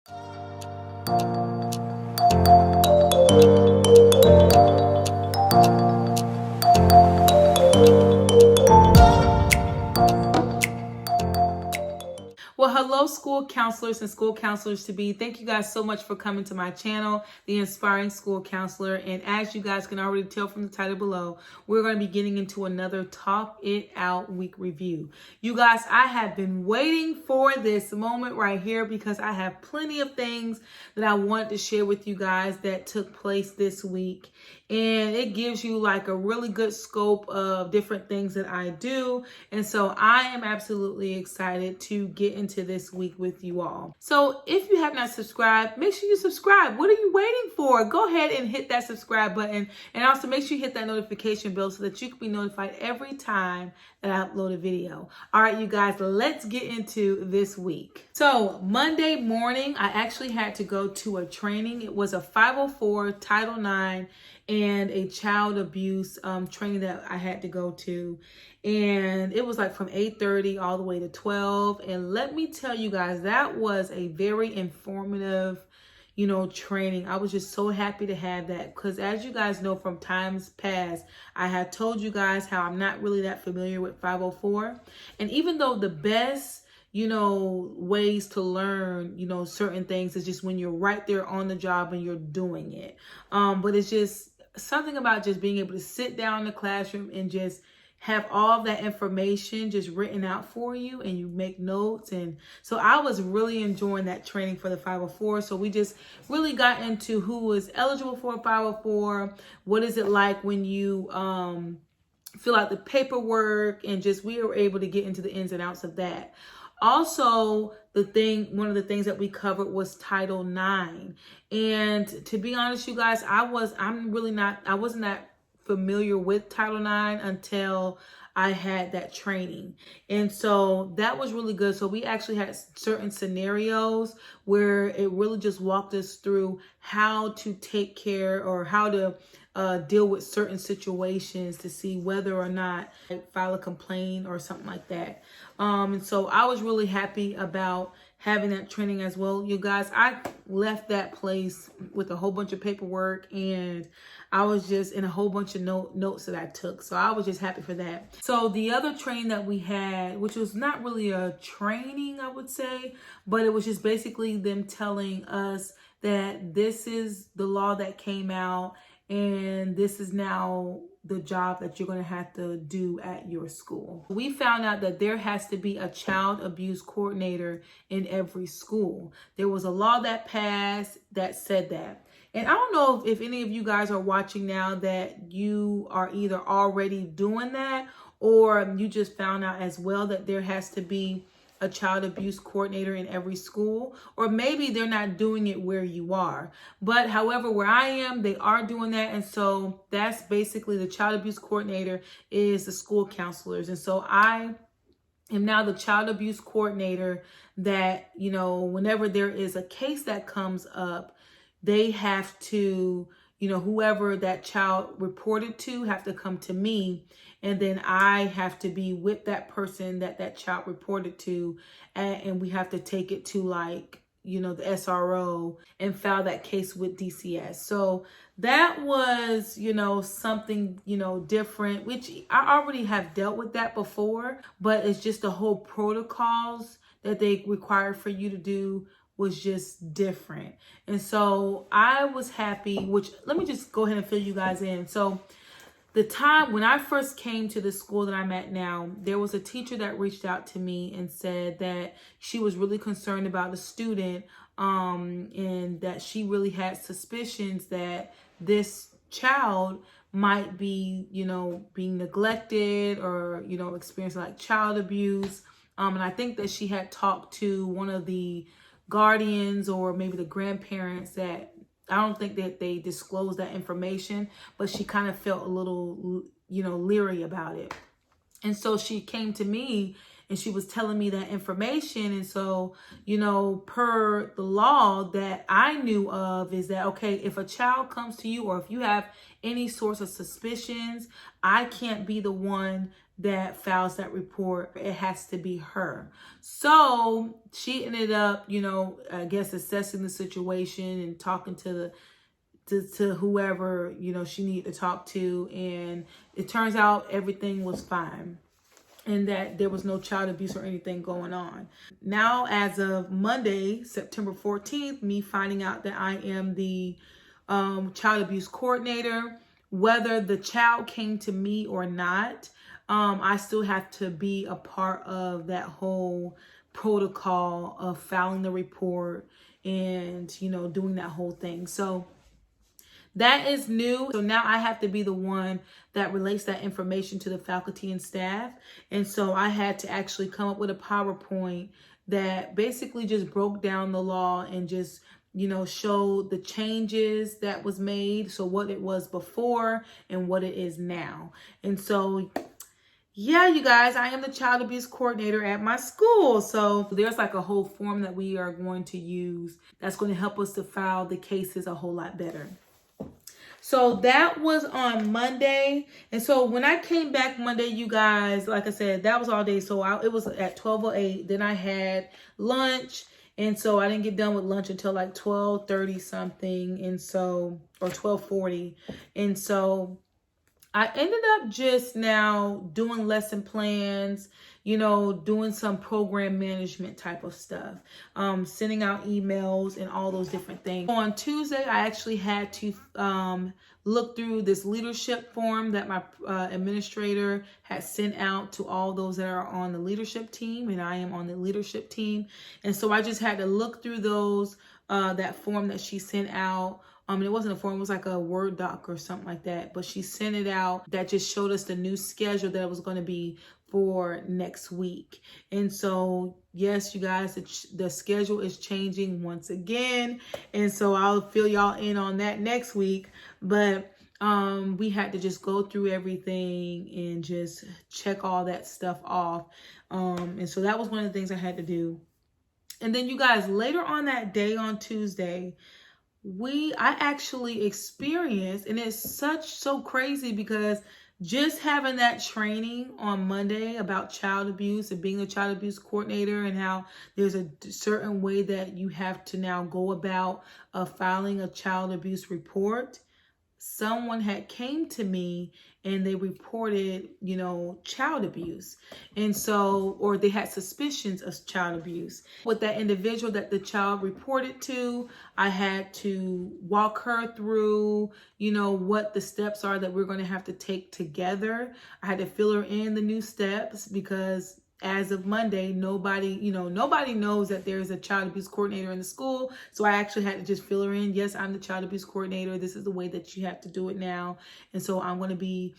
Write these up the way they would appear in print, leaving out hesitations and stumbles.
Well, hello, school counselors and school counselors to be. Thank you guys so much for coming to my channel, The Inspiring School Counselor. And as you guys can already tell from the title below, we're going to be getting into another Talk It Out week review. You guys, I have been waiting for this moment right here because I have plenty of things that I want to share with you guys that took place this week. And it gives you like a really good scope of different things that I do. And so I am absolutely excited to get into this week with you all. So if you have not subscribed, make sure you subscribe. What are you waiting for? Go ahead and hit that subscribe button. And also make sure you hit that notification bell so that you can be notified every time that I upload a video. All right, you guys, let's get into this week. So Monday morning, I actually had to go to a training. It was a 504 Title IX and a child abuse training that I had to go to. And it was like from 8:30 all the way to 12. And let me tell you guys, that was a very informative, training. I was just so happy to have that because as you guys know from times past, I had told you guys how I'm not really that familiar with 504. And even though the best ways to learn, certain things is just when you're right there on the job and you're doing it. But it's just something about just being able to sit down in the classroom and just have all of that information just written out for you and you make notes. And so I was really enjoying that training for the 504. So we just really got into who was eligible for a 504. What is it like when you fill out the paperwork, and just we were able to get into the ins and outs of that. Also, one of the things that we covered was Title IX. And to be honest, you guys, I wasn't that familiar with Title IX until I had that training. And so that was really good. So we actually had certain scenarios where it really just walked us through how to take care or how to deal with certain situations to see whether or not I file a complaint or something like that. And so I was really happy about having that training as well. You guys, I left that place with a whole bunch of paperwork and I was just in a whole bunch of notes that I took. So I was just happy for that. So the other training that we had, which was not really a training, I would say, but it was just basically them telling us that this is the law that came out and this is now the job that you're going to have to do at your school. We found out that there has to be a child abuse coordinator in every school. There was a law that passed that said that. And I don't know if any of you guys are watching now that you are either already doing that or you just found out as well that there has to be a child abuse coordinator in every school, or maybe they're not doing it where you are. But however, where I am, they are doing that. And so that's basically the child abuse coordinator is the school counselors. And so I am now the child abuse coordinator that, whenever there is a case that comes up, they have to, whoever that child reported to have to come to me. And then I have to be with that person that child reported to. And we have to take it to the SRO and file that case with DCS. So that was, something, different, which I already have dealt with that before, but it's just the whole protocols that they require for you to do was just different. And so I was happy, which let me just go ahead and fill you guys in. So the time when I first came to the school that I'm at now, there was a teacher that reached out to me and said that she was really concerned about a student and that she really had suspicions that this child might be, being neglected or, experiencing like child abuse. And I think that she had talked to one of the guardians or maybe the grandparents that I don't think that they disclosed that information, but she kind of felt a little, leery about it. And so she came to me and she was telling me that information. And so, per the law that I knew of is that, okay, if a child comes to you or if you have any sorts of suspicions, I can't be the one that files that report. It has to be her. So she ended up, I guess assessing the situation and talking to whoever, she needed to talk to. And it turns out everything was fine and that there was no child abuse or anything going on. Now, as of Monday, September 14th, me finding out that I am the child abuse coordinator, whether the child came to me or not, I still have to be a part of that whole protocol of filing the report and, doing that whole thing. So that is new. So now I have to be the one that relates that information to the faculty and staff. And so I had to actually come up with a PowerPoint that basically just broke down the law and just, showed the changes that was made. So what it was before and what it is now. And so, yeah, you guys, I am the child abuse coordinator at my school. So there's like a whole form that we are going to use that's going to help us to file the cases a whole lot better. So that was on Monday. And so when I came back Monday, you guys, like I said, that was all day. So it was at 12:08. Then I had lunch. And so I didn't get done with lunch until like 12:30 something. And so, or 12:40. And so I ended up just now doing lesson plans, doing some program management type of stuff, sending out emails and all those different things. On Tuesday, I actually had to look through this leadership form that my administrator had sent out to all those that are on the leadership team, and I am on the leadership team. And so I just had to look through those, that form that she sent out. It wasn't a form, it was like a Word doc or something like that. But she sent it out that just showed us the new schedule that it was going to be for next week. And so, yes, you guys, the schedule is changing once again. And so I'll fill y'all in on that next week. But we had to just go through everything and just check all that stuff off. And so that was one of the things I had to do. And then you guys, later on that day on Tuesday, I actually experienced, and it's so crazy because just having that training on Monday about child abuse and being a child abuse coordinator and how there's a certain way that you have to now go about filing a child abuse report, someone had came to me and they reported, child abuse. And so, or they had suspicions of child abuse. With that individual that the child reported to, I had to walk her through, what the steps are that we're going to have to take together. I had to fill her in the new steps because as of Monday, nobody knows that there's a child abuse coordinator in the school. So I actually had to just fill her in. Yes, I'm the child abuse coordinator. This is the way that you have to do it now. And so I'm going to be,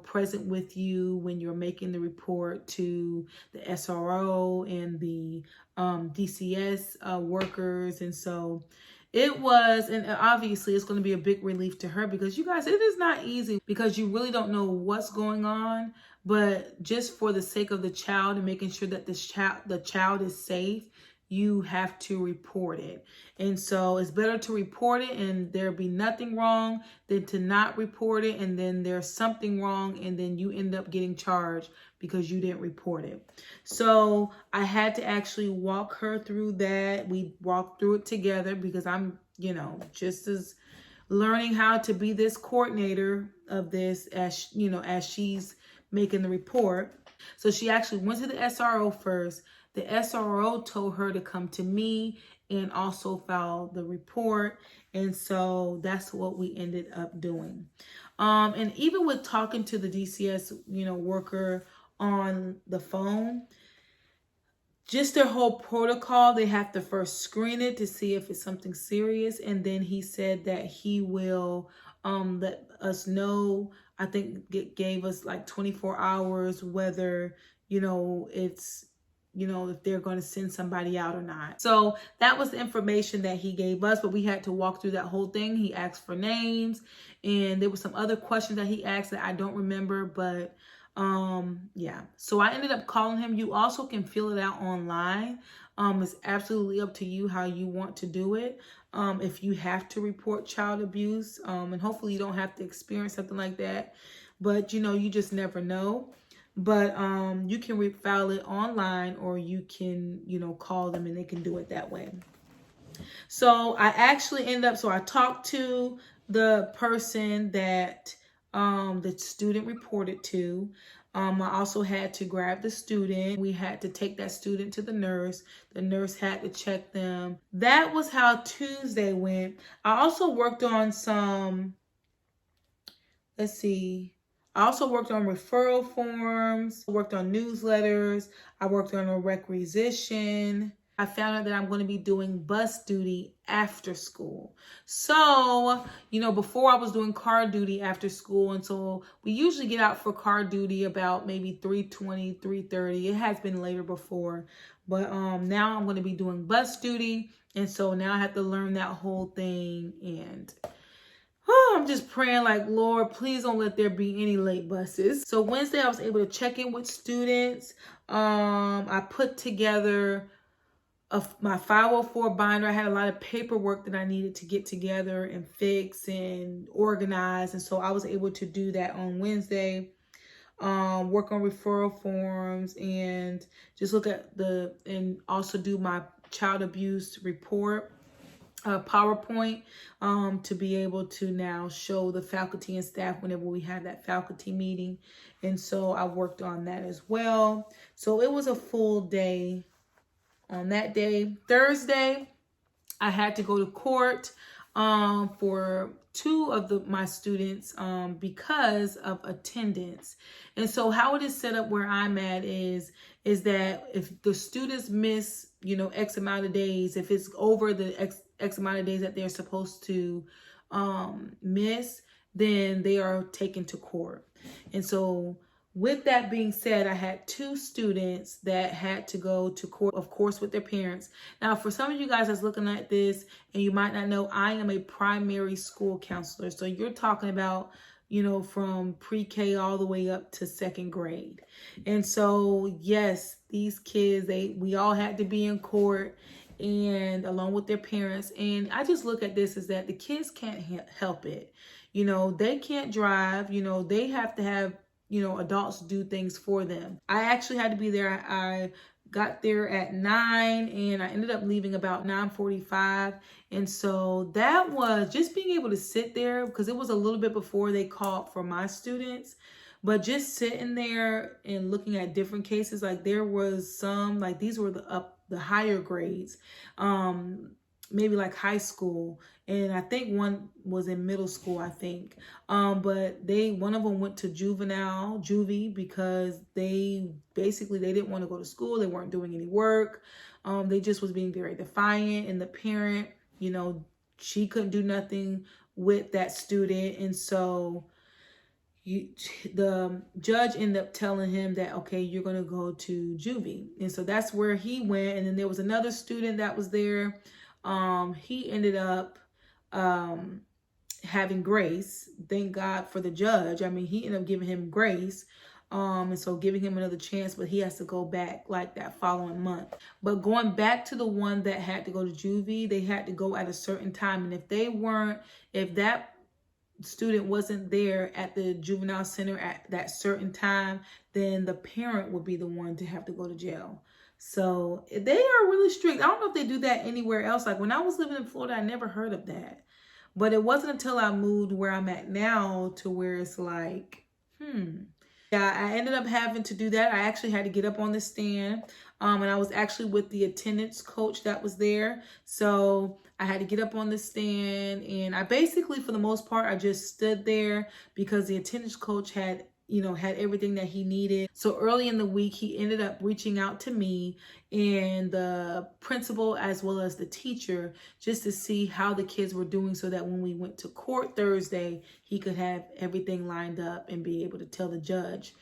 present with you when you're making the report to the SRO and the DCS workers. And so it was, and obviously it's going to be a big relief to her because you guys, it is not easy because you really don't know what's going on. But just for the sake of the child and making sure that the child is safe, you have to report it. And so it's better to report it and there be nothing wrong than to not report it and then there's something wrong and then you end up getting charged because you didn't report it. So I had to actually walk her through that. We walked through it together because I'm, just as learning how to be this coordinator of this as she's making the report. So she actually went to the SRO first. The SRO told her to come to me and also file the report. And so that's what we ended up doing. And even with talking to the DCS, worker on the phone, just their whole protocol, they have to first screen it to see if it's something serious. And then he said that he will let us know. I think it gave us like 24 hours whether, it's, if they're going to send somebody out or not. So that was the information that he gave us, but we had to walk through that whole thing. He asked for names and there were some other questions that he asked that I don't remember, but Yeah. So I ended up calling him. You also can fill it out online. It's absolutely up to you how you want to do it. If you have to report child abuse, and hopefully you don't have to experience something like that, but you just never know. But you can file it online, or you can, call them and they can do it that way. So I actually I talked to the person that the student reported to. I also had to grab the student. We had to take that student to the nurse. The nurse had to check them. That was how Tuesday went. I also worked on let's see. I also worked on referral forms, worked on newsletters. I worked on a requisition. I found out that I'm going to be doing bus duty after school. So, before I was doing car duty after school. And so we usually get out for car duty about maybe 3:20, 3:30. It has been later before. But now I'm going to be doing bus duty. And so now I have to learn that whole thing. And I'm just praying like, Lord, please don't let there be any late buses. So Wednesday I was able to check in with students. I put together my 504 binder. I had a lot of paperwork that I needed to get together and fix and organize. And so I was able to do that on Wednesday. Work on referral forms and just look at and also do my child abuse report. PowerPoint to be able to now show the faculty and staff whenever we have that faculty meeting. And so I worked on that as well. So it was a full day on that day. Thursday, I had to go to court for two of my students because of attendance. And so how it is set up where I'm at is that if the students miss, X amount of days, if it's over the X amount of days that they're supposed to miss, then they are taken to court. And so with that being said, I had two students that had to go to court, of course, with their parents. Now, for some of you guys that's looking at this and you might not know, I am a primary school counselor. So you're talking about, from pre-K all the way up to second grade. And so, yes, these kids, we all had to be in court and along with their parents. And I just look at this as that the kids can't help it. They can't drive, they have to have adults do things for them. I actually had to be there. I got there at 9 and I ended up leaving about 9:45. And so that was just being able to sit there because it was a little bit before they called for my students. But just sitting there and looking at different cases, like there was some, like these were the higher grades, maybe like high school. And I think one was in middle school, I think. But one of them went to juvie, because they didn't want to go to school. They weren't doing any work. They just was being very defiant. And the parent, she couldn't do nothing with that student. And so the judge ended up telling him that, okay, you're going to go to juvie. And so that's where he went. And then there was another student that was there. He ended up having grace. Thank God for the judge. I mean, he ended up giving him grace. And so giving him another chance, but he has to go back like that following month. But going back to the one that had to go to juvie, they had to go at a certain time. And if that student wasn't there at the juvenile center at that certain time, then the parent would be the one to have to go to jail. So they are really strict. I don't know if they do that anywhere else. Like when I was living in Florida, I never heard of that. But it wasn't until I moved where I'm at now to where it's like, Yeah, I ended up having to do that. I actually had to get up on the stand. And I was actually with the attendance coach that was there. So I had to get up on the stand. And I basically, for the most part, I just stood there because the attendance coach had everything that he needed. So early in the week, he ended up reaching out to me and the principal as well as the teacher just to see how the kids were doing so that when we went to court Thursday, he could have everything lined up and be able to tell the judge,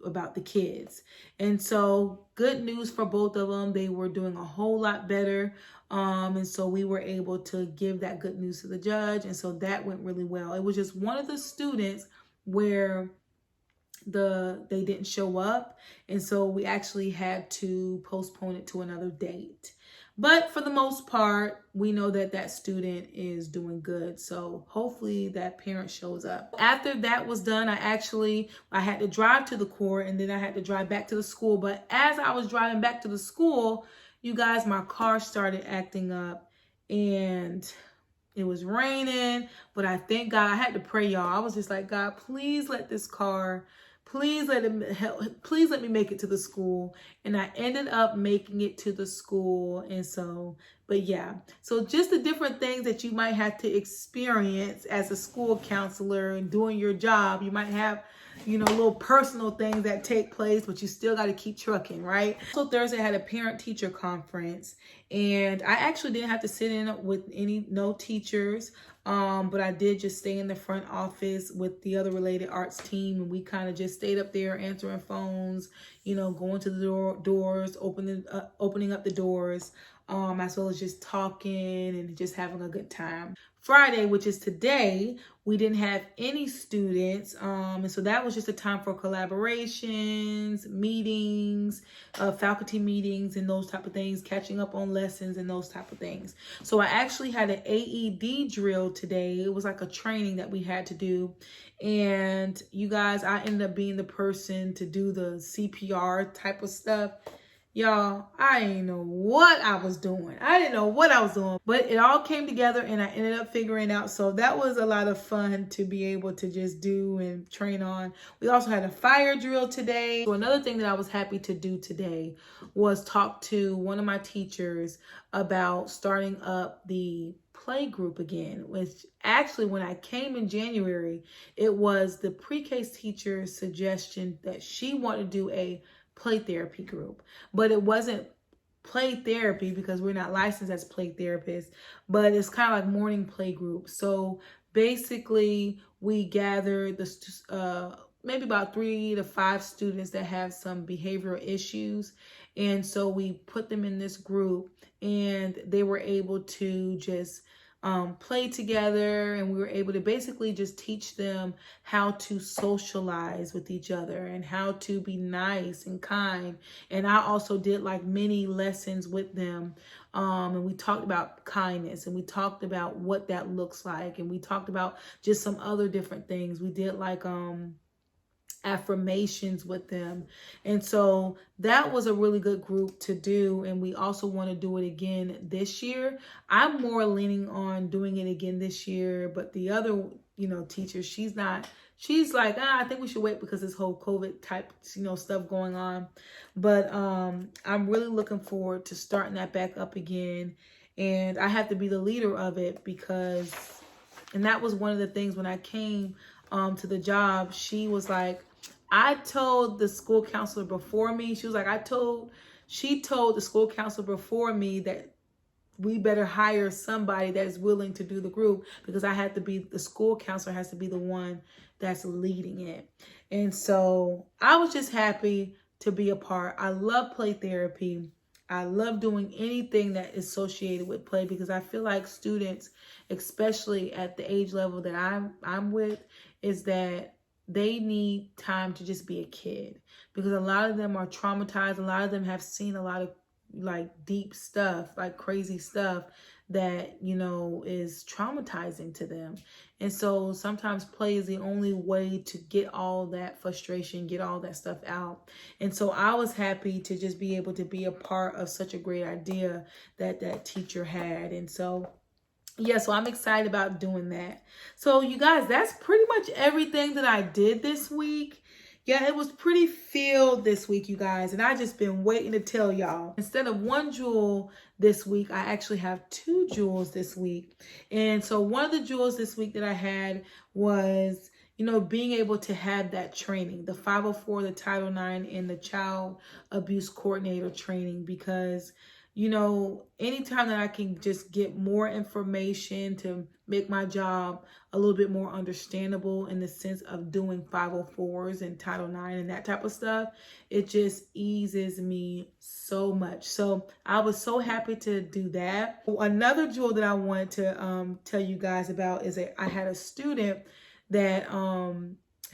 about the kids. And so good news for both of them. They were doing a whole lot better. And so we were able to give that good news to the judge. And so that went really well. It was just one of the students where they didn't show up, and so we actually had to postpone it to another date. But for the most part, we know that that student is doing good. So hopefully that parent shows up. After that was done, I had to drive to the court, and then I had to drive back to the school. But as I was driving back to the school, you guys, my car started acting up, and it was raining. But I thank God, I had to pray, y'all. I was just like, God, please let this car, please let me make it to the school. And I ended up making it to the school. And so, but yeah, so just the different things that you might have to experience as a school counselor and doing your job. You might have, little personal things that take place, but you still got to keep trucking, right? So Thursday I had a parent-teacher conference, and I actually didn't have to sit in with no teachers. But I did just stay in the front office with the other related arts team, and we kind of just stayed up there answering phones, going to the doors, opening up the doors, as well as just talking and just having a good time. Friday, which is today, we didn't have any students, and so that was just a time for collaborations, meetings, faculty meetings, and those type of things, catching up on lessons and those type of things. So I actually had an AED drill today. It was like a training that we had to do, and you guys, I ended up being the person to do the CPR type of stuff. Y'all, I didn't know what I was doing. But it all came together, and I ended up figuring out. So that was a lot of fun to be able to just do and train on. We also had a fire drill today. So another thing that I was happy to do today was talk to one of my teachers about starting up the play group again, which actually when I came in January, it was the pre-K teacher's suggestion that she wanted to do a play therapy group, but it wasn't play therapy because we're not licensed as play therapists, but it's kind of like morning play group. So basically we gathered maybe about 3 to 5 students that have some behavioral issues, and so we put them in this group, and they were able to just play together, and we were able to basically just teach them how to socialize with each other and how to be nice and kind. And I also did like mini lessons with them, and we talked about kindness, and we talked about what that looks like, and we talked about just some other different things. We did like affirmations with them, and so that was a really good group to do, and we also want to do it again this year. I'm more leaning on doing it again this year, but the other teacher, she's like, I think we should wait because this whole COVID type stuff going on. But I'm really looking forward to starting that back up again, and I have to be the leader of it and that was one of the things when I came to the job. She was like, I told the school counselor before me, she was like, she told the school counselor before me that we better hire somebody that is willing to do the group, because the school counselor has to be the one that's leading it. And so I was just happy to be a part. I love play therapy. I love doing anything that is associated with play, because I feel like students, especially at the age level that I'm with, is that they need time to just be a kid, because a lot of them are traumatized. A lot of them have seen a lot of like deep stuff, like crazy stuff that, is traumatizing to them. And so sometimes play is the only way to get all that frustration, get all that stuff out. And so I was happy to just be able to be a part of such a great idea that teacher had. And so yeah, so I'm excited about doing that. So you guys, that's pretty much everything that I did this week. Yeah, it was pretty filled this week, you guys, and I just been waiting to tell y'all. Instead of one jewel this week, I actually have 2 jewels this week. And so one of the jewels this week that I had was, being able to have that training, the 504, the Title IX, and the Child Abuse Coordinator training, because anytime that I can just get more information to make my job a little bit more understandable in the sense of doing 504s and Title IX and that type of stuff, it just eases me so much. So I was so happy to do that. Another jewel that I wanted to tell you guys about is that I had a student that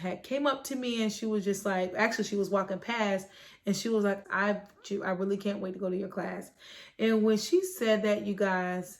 had came up to me and she was just like, actually she was walking past and she was like, I really can't wait to go to your class. And when she said that, you guys,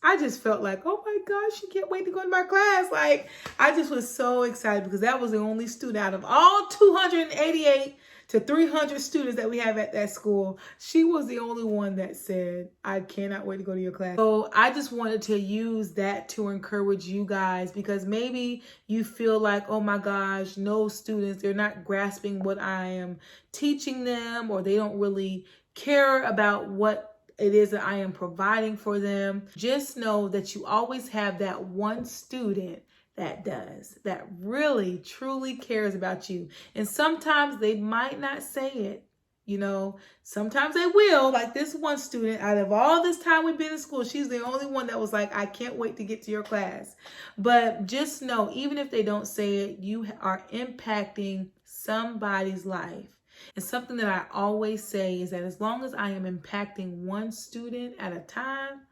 I just felt like, oh my gosh, she can't wait to go to my class. Like, I just was so excited because that was the only student out of all 288 to 300 students that we have at that school. She was the only one that said, I cannot wait to go to your class. So I just wanted to use that to encourage you guys, because maybe you feel like, oh my gosh, no students, they're not grasping what I am teaching them, or they don't really care about what it is that I am providing for them. Just know that you always have that one student that does, that really truly cares about you. And sometimes they might not say it, you know, sometimes they will. Like this one student, out of all this time we've been in school, she's the only one that was like, I can't wait to get to your class. But just know, even if they don't say it, you are impacting somebody's life. And something that I always say is that as long as I am impacting one student at a time,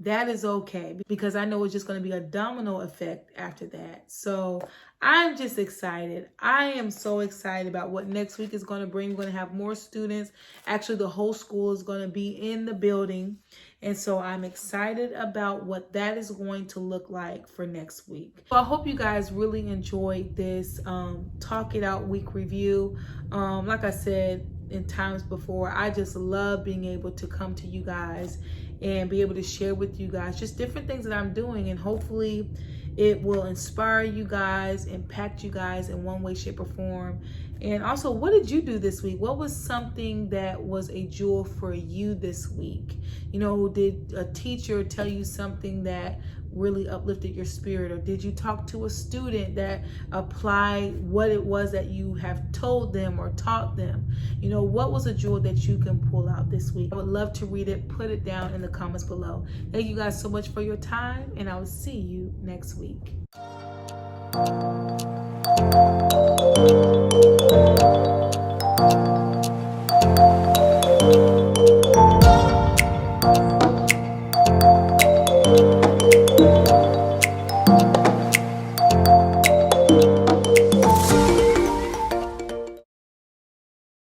that is okay, because I know it's just going to be a domino effect after that. So I'm just excited. I am so excited about what next week is going to bring. We're going to have more students. Actually, the whole school is going to be in the building. And so I'm excited about what that is going to look like for next week. So I hope you guys really enjoyed this Talk It Out week review. Like I said in times before, I just love being able to come to you guys and be able to share with you guys just different things that I'm doing. And hopefully it will inspire you guys, impact you guys in one way, shape, or form. And also, what did you do this week? What was something that was a jewel for you this week? You know, did a teacher tell you something that really uplifted your spirit? Or did you talk to a student that applied what it was that you have told them or taught them? You know, what was a jewel that you can pull out this week? I would love to read it. Put it down in the comments below. Thank you guys so much for your time, and I will see you next week.